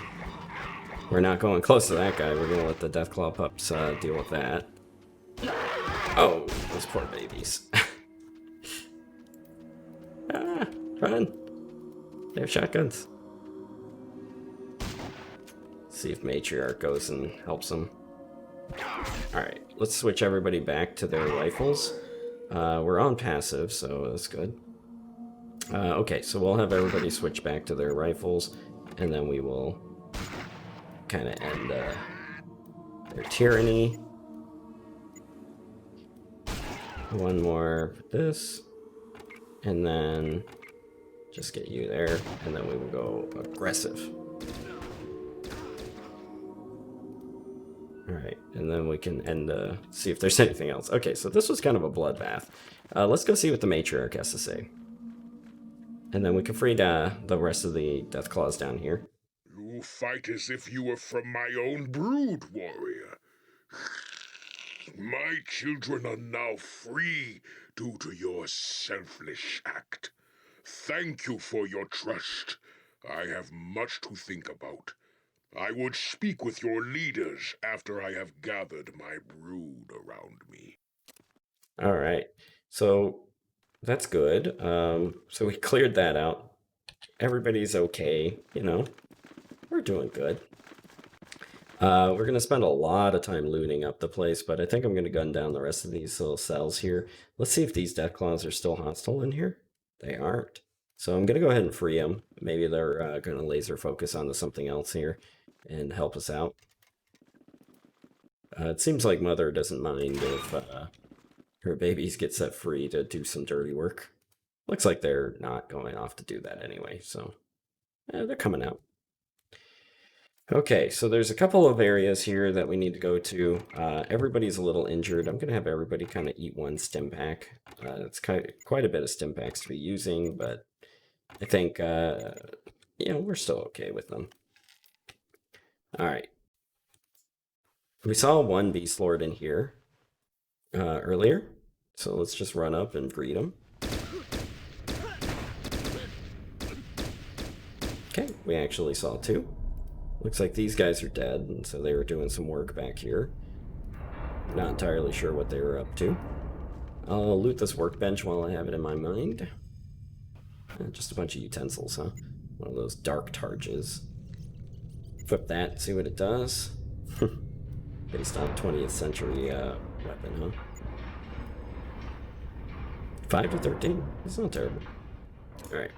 We're not going close to that guy. We're gonna let the Deathclaw pups deal with that. Oh, those poor babies. Ah, run! They have shotguns. See if Matriarch goes and helps them. Alright, let's switch everybody back to their rifles. We're on passive, so that's good. Okay, so we'll have everybody switch back to their rifles, and then we will kind of end their tyranny. One more for this, and then just get you there, and then we will go aggressive. Alright, and then we can end see if there's anything else. Okay, so this was kind of a bloodbath. Let's go see what the Matriarch has to say. And then we can free the rest of the Deathclaws down here. You fight as if you were from my own brood, warrior. My children are now free due to your selfless act. Thank you for your trust. I have much to think about. I would speak with your leaders after I have gathered my brood around me. Alright, so that's good. So we cleared that out. Everybody's okay, you know. We're doing good. We're going to spend a lot of time looting up the place, but I think I'm going to gun down the rest of these little cells here. Let's see if these Deathclaws are still hostile in here. They aren't. So I'm going to go ahead and free them. Maybe they're going to laser focus onto something else here and help us out. It seems like Mother doesn't mind if her babies get set free to do some dirty work. Looks like they're not going off to do that anyway, so they're coming out. Okay, so there's a couple of areas here that we need to go to. Everybody's a little injured. I'm going to have everybody kind of eat one stim pack. It's quite a bit of stim packs to be using, but I think, you know, we're still okay with them. All right. We saw one Beastlord in here earlier, so let's just run up and greet him. Okay, we actually saw 2. Looks like these guys are dead, and so they were doing some work back here. Not entirely sure what they were up to. I'll loot this workbench while I have it in my mind. Just a bunch of utensils, huh? One of those dark targes. Flip that, see what it does. Based on 20th century weapon, huh? 5 to 13. That's not terrible. Alright.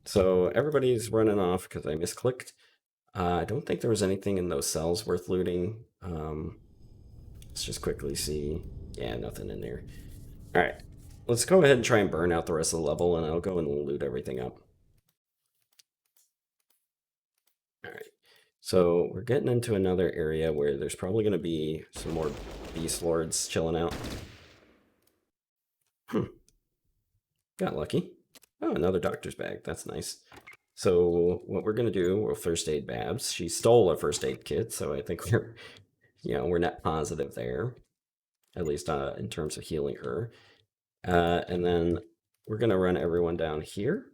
So everybody's running off because I misclicked. I don't think there was anything in those cells worth looting. Let's just quickly see. Yeah, nothing in there. Alright. Let's go ahead and try and burn out the rest of the level, and I'll go and loot everything up. Alright. So we're getting into another area where there's probably going to be some more Beastlords chilling out. Got lucky. Oh, another doctor's bag. That's nice. So what we're going to do, we'll first aid Babs. She stole a first aid kit, so I think we're, we're net positive there. At least in terms of healing her. And then we're going to run everyone down here.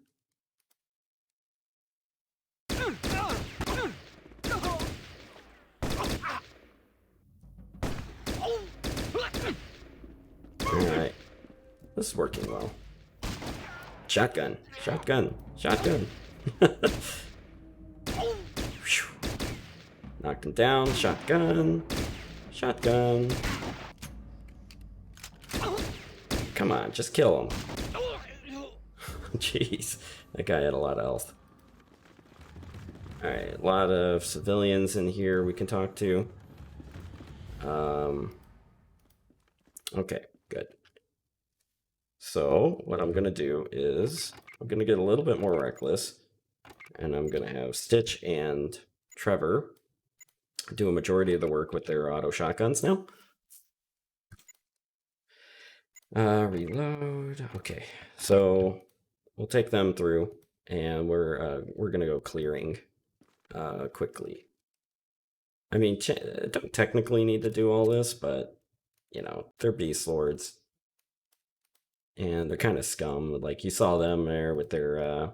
Alright. This is working well. Shotgun. Shotgun. Shotgun. Knocked him down. Shotgun. Shotgun. Come on, just kill him. Jeez, that guy had a lot of health. Alright, a lot of civilians in here we can talk to. Okay, good. So, what I'm going to do is, I'm going to get a little bit more reckless, and I'm going to have Stitch and Trevor do a majority of the work with their auto shotguns now. Reload. Okay, so we'll take them through, and we're gonna go clearing quickly. I mean, don't technically need to do all this, but they're Beastlords, and they're kind of scum. Like you saw them there with their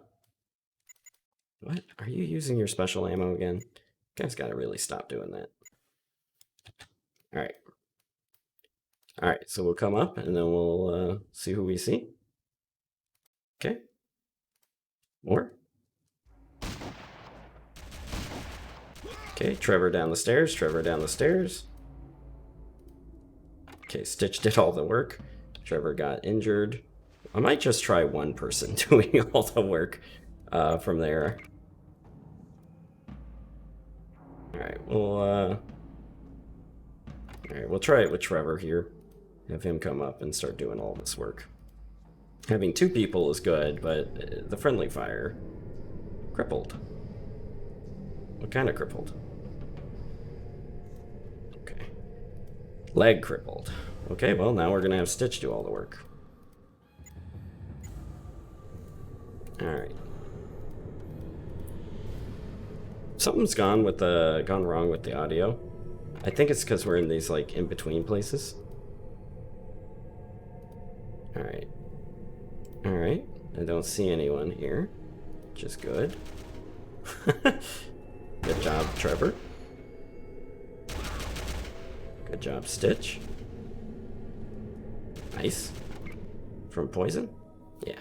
what? Are you using your special ammo again? You guys gotta really stop doing that. All right. Alright, so we'll come up and then we'll see who we see. Okay. More. Okay, Trevor down the stairs, Trevor down the stairs. Okay, Stitch did all the work. Trevor got injured. I might just try one person doing all the work from there. Alright, we'll try it with Trevor here. Have him come up and start doing all this work. Having 2 people is good, but the friendly fire... crippled. What kind of crippled? Okay. Leg crippled. Okay, well, now we're going to have Stitch do all the work. Alright. Something's gone wrong with the audio. I think it's because we're in these, like, in-between places. Alright. Alright. I don't see anyone here. Which is good. Good job, Trevor. Good job, Stitch. Nice. From poison? Yeah.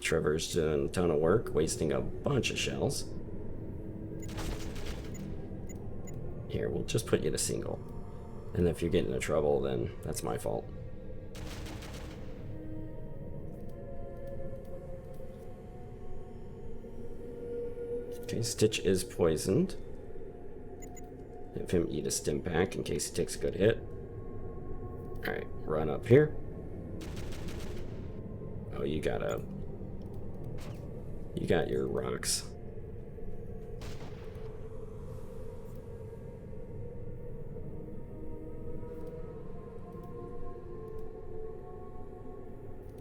Trevor's doing a ton of work, wasting a bunch of shells. Here, we'll just put you to single. And if you get into trouble, then that's my fault. Okay, Stitch is poisoned. Have him eat a stim pack in case he takes a good hit. Alright, run up here. Oh, you got your rocks.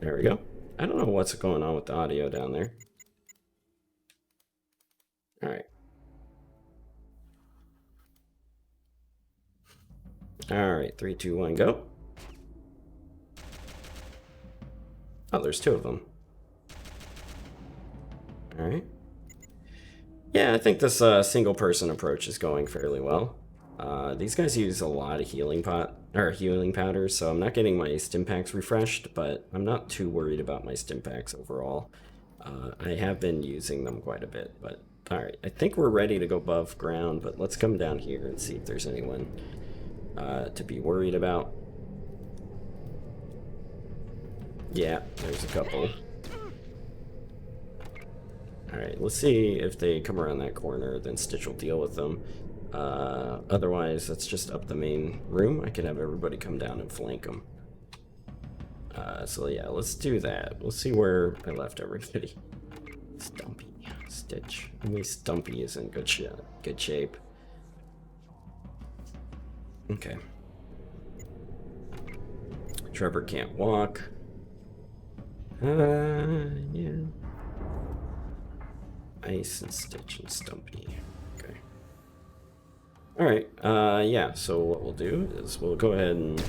There we go. I don't know what's going on with the audio down there. Alright. Alright, 3, 2, 1, go. Oh, there's 2 of them. Alright. Yeah, I think this single-person approach is going fairly well. These guys use a lot of healing powders, so I'm not getting my stim packs refreshed, but I'm not too worried about my stim packs overall. I have been using them quite a bit, but alright, I think we're ready to go above ground, but let's come down here and see if there's anyone to be worried about. Yeah, there's a couple. Alright, let's see if they come around that corner, then Stitch will deal with them. Otherwise, let's just up the main room. I could have everybody come down and flank them. So yeah, let's do that. Let's see where I left everybody. Stumpy. Stitch. I mean, Stumpy is in good shape. Okay. Trevor can't walk. Yeah. Ice and Stitch and Stumpy. Okay. Alright, yeah, so what we'll do is we'll go ahead and...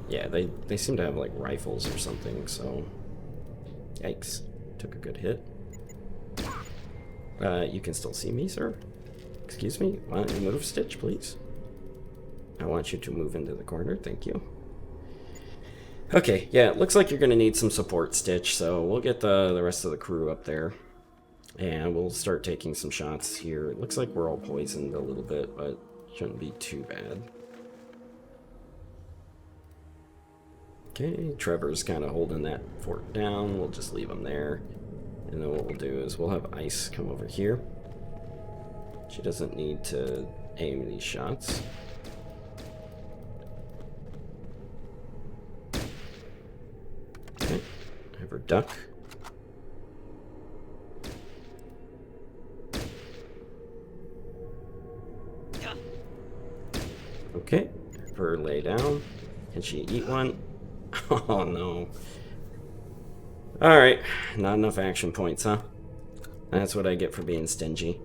Yeah, they seem to have, like, rifles or something, so... Yikes. Took a good hit. You can still see me, sir? Excuse me? Why don't you move, Stitch, please? I want you to move into the corner, thank you. Okay, yeah, it looks like you're gonna need some support, Stitch, so we'll get the rest of the crew up there. And we'll start taking some shots here. It looks like we're all poisoned a little bit, but shouldn't be too bad. Okay, Trevor's kind of holding that fort down. We'll just leave him there. And then what we'll do is we'll have Ice come over here. She doesn't need to aim these shots. Okay, have her duck. Okay, have her lay down. Can she eat one? Oh no. Alright, not enough action points, huh? That's what I get for being stingy.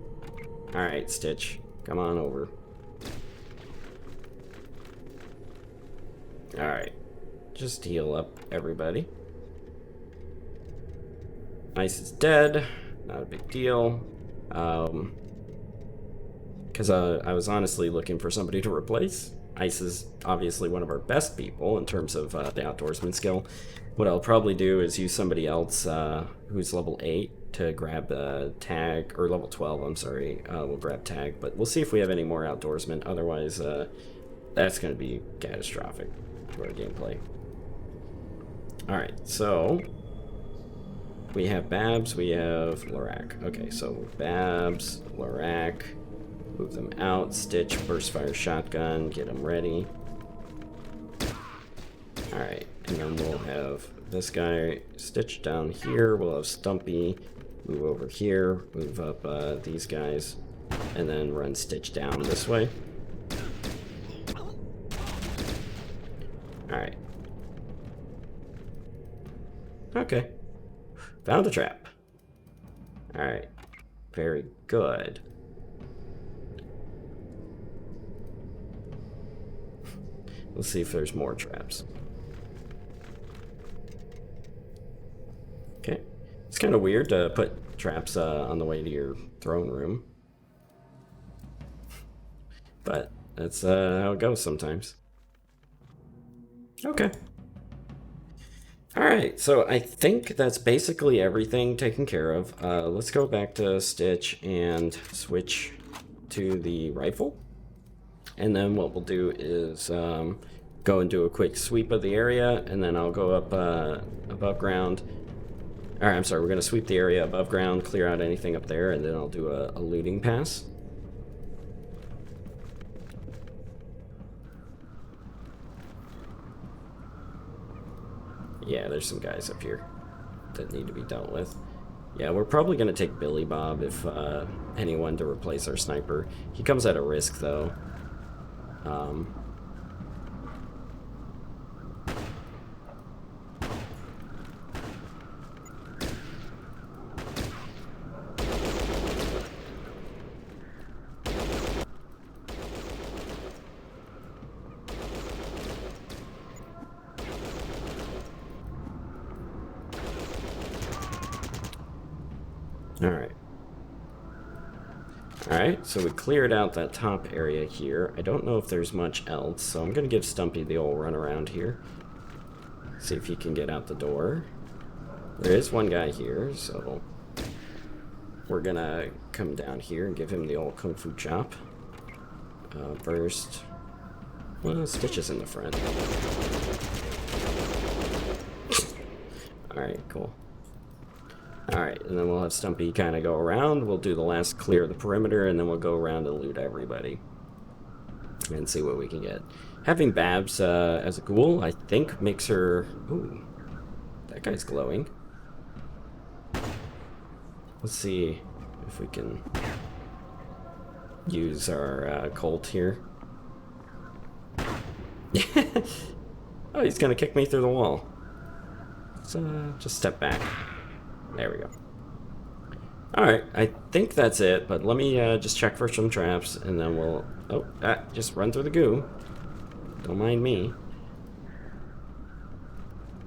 Alright, Stitch, come on over. Alright, just heal up everybody. Ice is dead, not a big deal. Because I was honestly looking for somebody to replace. Ice is obviously one of our best people in terms of the outdoorsman skill. What I'll probably do is use somebody else who's level 8 to grab tag, or level 12, I'm sorry. We'll grab tag, but we'll see if we have any more outdoorsmen. Otherwise, that's going to be catastrophic to our gameplay. Alright, so we have Babs, we have Lrac. Okay, so Babs, Lrac. Move them out. Stitch, burst fire shotgun, get them ready. Alright, and then we'll have this guy Stitch down here. We'll have Stumpy move over here, move up these guys, and then run Stitch down this way. Alright. Okay. Found a trap. Alright. Very good. Let's see if there's more traps. Okay. It's kind of weird to put traps on the way to your throne room. But that's how it goes sometimes. Okay. Alright, so I think that's basically everything taken care of. Let's go back to Stitch and switch to the rifle. And then what we'll do is go and do a quick sweep of the area, and then I'll go up above ground. Alright, I'm sorry, we're going to sweep the area above ground, clear out anything up there, and then I'll do a looting pass. Yeah, there's some guys up here that need to be dealt with. Yeah, we're probably going to take Billy Bob if anyone to replace our sniper. He comes at a risk, though. Alright. Alright, so we cleared out that top area here. I don't know if there's much else, so I'm going to give Stumpy the old run around here. See if he can get out the door. There is one guy here, so we're going to come down here and give him the old Kung Fu chop. First, well, Stitches in the front. Alright, cool. Alright, and then we'll have Stumpy kind of go around. We'll do the last clear of the perimeter, and then we'll go around and loot everybody. And see what we can get. Having Babs as a ghoul, I think, makes her... Ooh, that guy's glowing. Let's see if we can use our Colt here. Oh, he's gonna kick me through the wall. Let's just step back. There we go. Alright, I think that's it, but let me just check for some traps, and then we'll... Oh, just run through the goo. Don't mind me.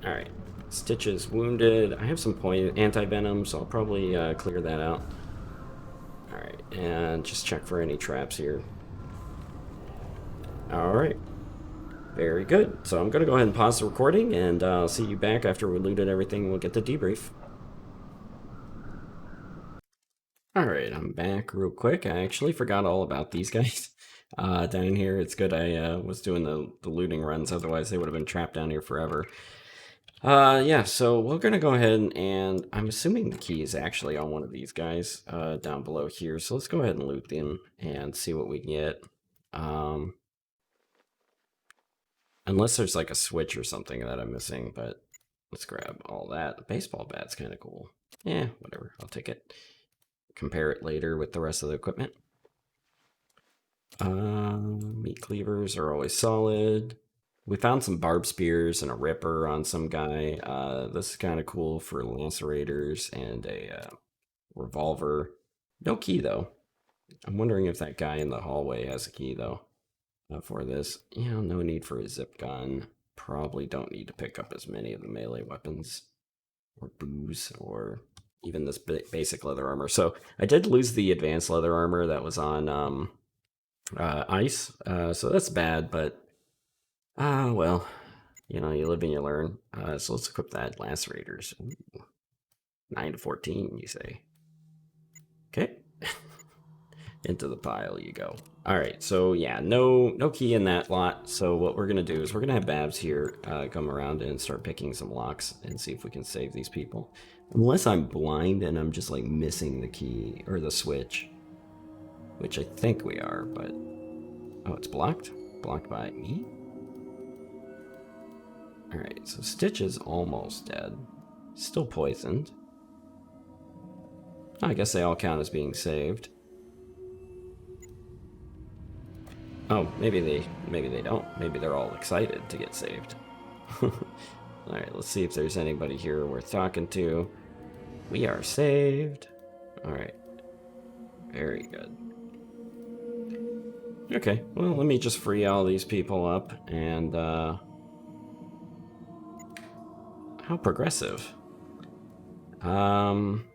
Alright, Stitches wounded. I have some anti-venom, so I'll probably clear that out. Alright, and just check for any traps here. Alright. Very good. So I'm going to go ahead and pause the recording, and I'll see you back after we looted everything. We'll get the debrief. Alright, I'm back real quick. I actually forgot all about these guys down here. It's good I was doing the looting runs, otherwise they would have been trapped down here forever. Yeah, so we're going to go ahead and I'm assuming the key is actually on one of these guys down below here. So let's go ahead and loot them and see what we can get. Unless there's like a switch or something that I'm missing, but let's grab all that. The baseball bat's kind of cool. Yeah, whatever. I'll take it. Compare it later with the rest of the equipment. Meat cleavers are always solid. We found some barb spears and a ripper on some guy. This is kind of cool for lacerators and a revolver. No key, though. I'm wondering if that guy in the hallway has a key, though, for this. You know, no need for a zip gun. Probably don't need to pick up as many of the melee weapons. Or booze, or even this basic leather armor. So I did lose the advanced leather armor that was on ice. So that's bad, but well, you know, you live and you learn. So let's equip that lacerators. Ooh, 9 to 14, you say. Okay. Into the pile you go. All right, so yeah, no key in that lot. So what we're gonna do is we're gonna have Babs here come around and start picking some locks and see if we can save these people. Unless I'm blind and I'm just like missing the key or the switch, which I think we are, but oh, it's blocked. Blocked by me. All right, so Stitch is almost dead. Still poisoned. I guess they all count as being saved. Oh, maybe they don't. Maybe they're all excited to get saved. Alright, let's see if there's anybody here worth talking to. We are saved. Alright. Very good. Okay, well, let me just free all these people up, and, how progressive. And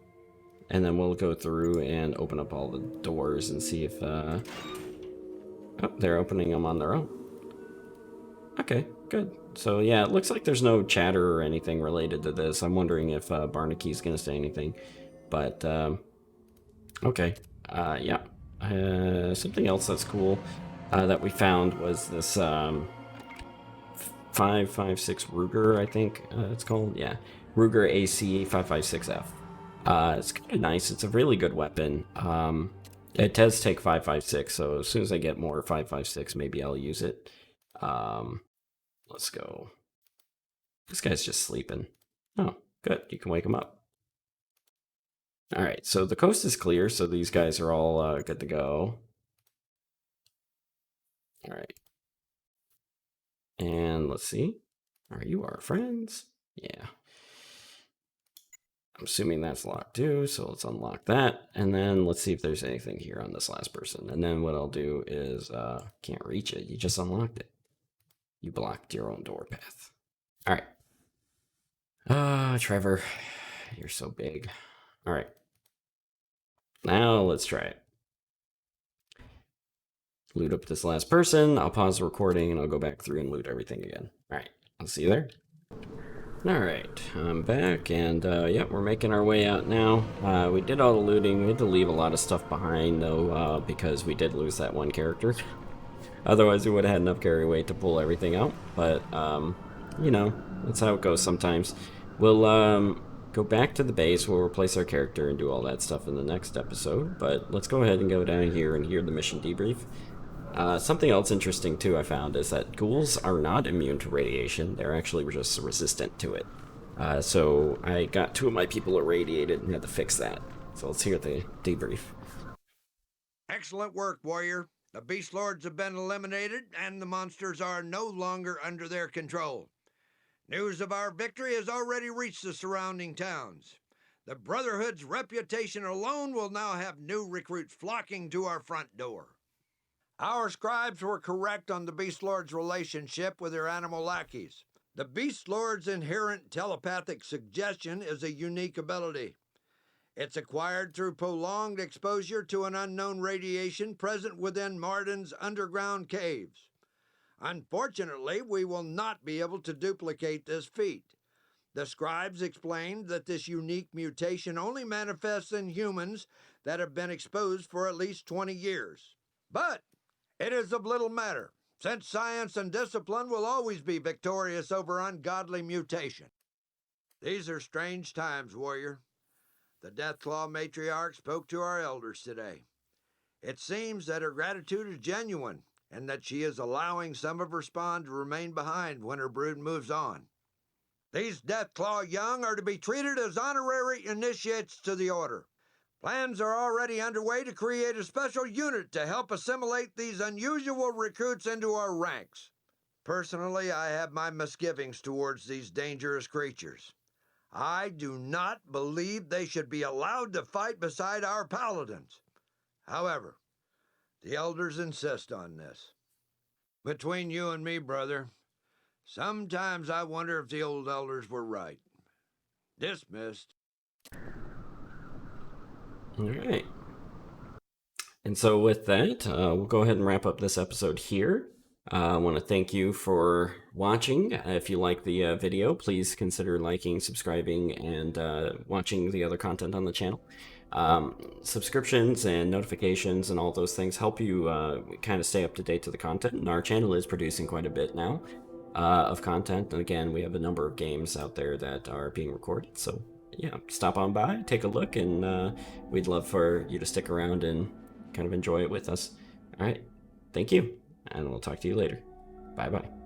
then we'll go through and open up all the doors and see if, oh, they're opening them on their own. Okay, good. So yeah, it looks like there's no chatter or anything related to this. I'm wondering if Barnaky's gonna say anything, but okay. Yeah. Something else that's cool that we found was this 5.56 Ruger, I think it's called. Yeah, Ruger AC 5.56F. It's kind of nice. It's a really good weapon. It does take 5.56, so as soon as I get more 5.56, maybe I'll use it. Let's go. This guy's just sleeping. Oh, good. You can wake him up. All right, so the coast is clear, so these guys are all good to go. All right. And let's see. Are you our friends? Yeah. I'm assuming that's locked too, so let's unlock that. And then let's see if there's anything here on this last person. And then what I'll do is, can't reach it. You just unlocked it. You blocked your own door path. All right. Trevor, you're so big. All right. Now let's try it. loot up this last person. I'll pause the recording and I'll go back through and loot everything again. Alright, I'll see you there. Alright, I'm back, and yeah, we're making our way out now. We did all the looting. We had to leave a lot of stuff behind, though, because we did lose that one character. Otherwise, we would have had enough carry weight to pull everything out, but, you know, that's how it goes sometimes. We'll, go back to the base, we'll replace our character and do all that stuff in the next episode, but let's go ahead and go down here and hear the mission debrief. Something else interesting, too, I found, is that ghouls are not immune to radiation. They're actually just resistant to it. So I got 2 of my people irradiated and had to fix that. So let's hear the debrief. Excellent work, warrior. The Beastlords have been eliminated, and the monsters are no longer under their control. News of our victory has already reached the surrounding towns. The Brotherhood's reputation alone will now have new recruits flocking to our front door. Our scribes were correct on the Beastlord's relationship with their animal lackeys. The Beastlord's inherent telepathic suggestion is a unique ability. It's acquired through prolonged exposure to an unknown radiation present within Mardin's underground caves. Unfortunately, we will not be able to duplicate this feat. The scribes explained that this unique mutation only manifests in humans that have been exposed for at least 20 years. But it is of little matter, since science and discipline will always be victorious over ungodly mutation. These are strange times, warrior. The Deathclaw matriarch spoke to our elders today. It seems that her gratitude is genuine, and that she is allowing some of her spawn to remain behind when her brood moves on. These Deathclaw young are to be treated as honorary initiates to the Order. Plans are already underway to create a special unit to help assimilate these unusual recruits into our ranks. Personally, I have my misgivings towards these dangerous creatures. I do not believe they should be allowed to fight beside our paladins. However, the elders insist on this. Between you and me, brother, sometimes I wonder if the old elders were right. Dismissed. Alright. And so with that, we'll go ahead and wrap up this episode here. I want to thank you for watching. If you like the video, please consider liking, subscribing, and watching the other content on the channel. Subscriptions and notifications and all those things help you kind of stay up to date to the content. And our channel is producing quite a bit now of content. And again, we have a number of games out there that are being recorded. So yeah, stop on by, take a look, and we'd love for you to stick around and kind of enjoy it with us. All right, thank you, and we'll talk to you later. Bye-bye.